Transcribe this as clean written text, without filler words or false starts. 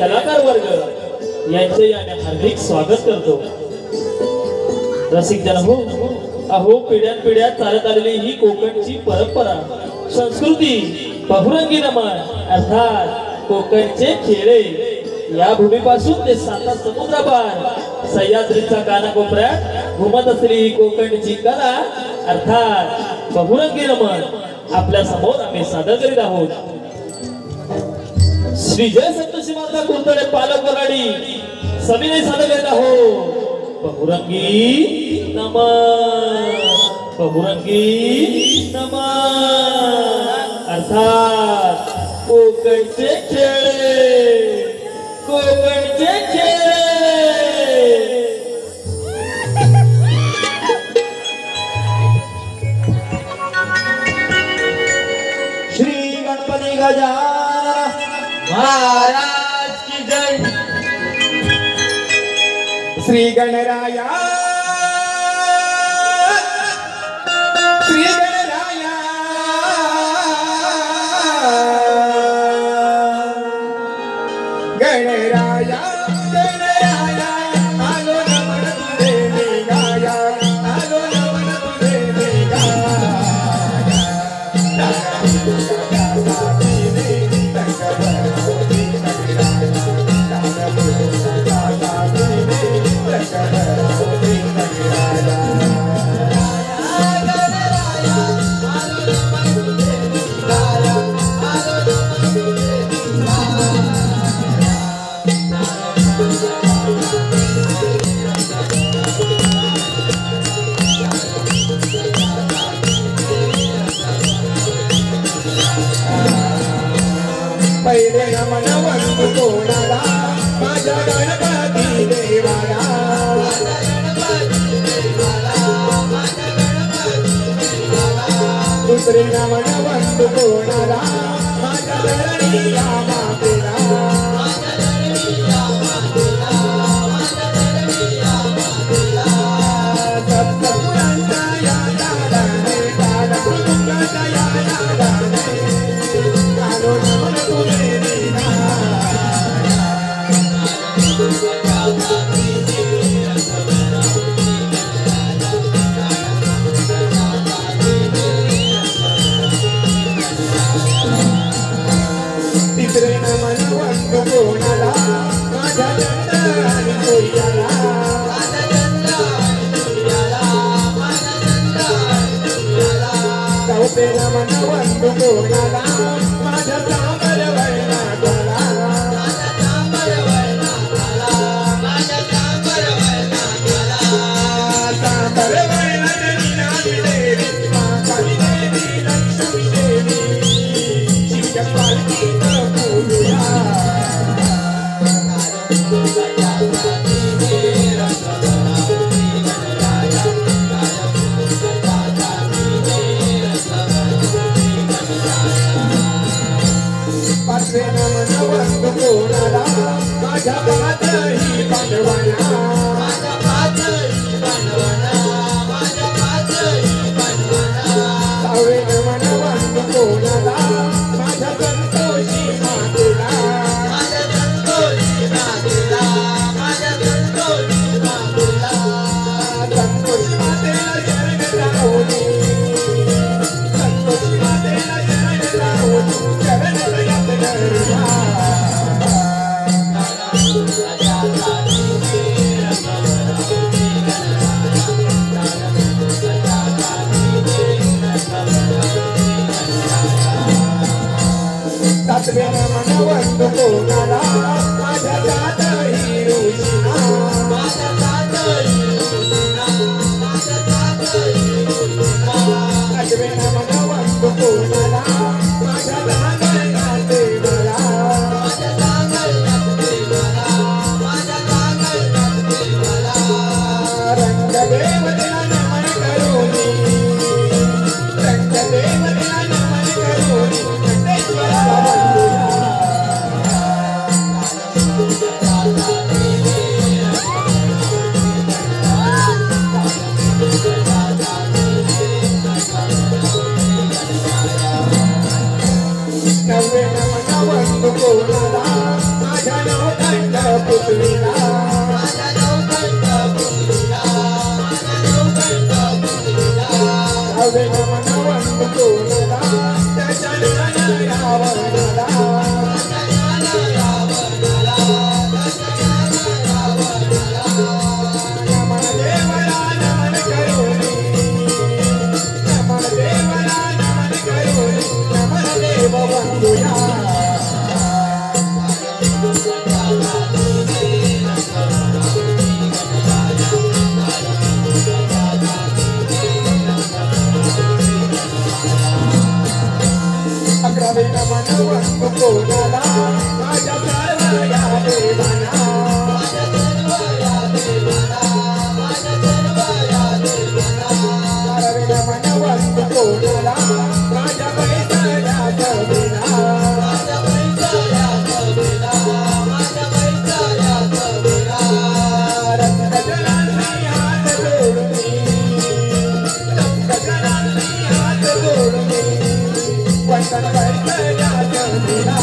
कलाकार वर्ग यांचे याने हार्दिक स्वागत करतो। रसिक जन हो, अहो पिढ्यानपिढ्या चालत आलेली ही कोकणची परंपरा संस्कृती बहुरंगी नमन अर्थात कोकणचे खेळे या भूमीपासून ते साता समुद्रापार सह्याद्रीच्या कानाकोपऱ्यात घुमत असलेली ही कोकणची कला अर्थात बहुरंगी नमन आपल्या समोर आम्ही सादर करीत आहोत। श्री जय संतोषी माता कुंतळे पालक वराडी सविनय सादर करीत आहोत बहुरंगी नमन, बहुरंगी नमन अर्थात कोकणचे खेळ, कोकणचे खेळ। श्री गणपती गजानन महाराज की जय। श्री गणराया, श्री गणराया, गणराया, गणराया आलो नमन तुझे गाया, आलो नमन तुझे गाया। पहिले नमन वंदू कोणाला माझ्या गणपती देवाला, दुसरे नमन वंदू कोणाला माझ्या धरणीला मातेला, सप्तपुरांचा या दादाने दादा मृदुंगाचा या दादाने आलो नमन तुझे तिसरे नमन वंदू कोणाला माझ्या चंद्र आणि सूर्याला, चौथे नमन वंदू कोणाला माझ्या चांबर वर्णाला, चांबर वर्णाची मीनाक्षी देवी मातारी देवी लक्ष्मी देवी शिवच्या पालखीत बोलूया। पाचवे नमन वंदू कोणाला माझ्या पाचही पांडवांना, सहावे नमन वंदू कोणाला माझ्या संतोषी मातेला, संतोषी मातेला शरण जाऊनी, संतोषी मातेला शरण जाऊनी चरण लयात धरूया। देवाना रमण वंदू कोणाला माझ्या पैशाच्या बिना रक्तजलांनी हात जोडून वंदन पैशाच्या बिना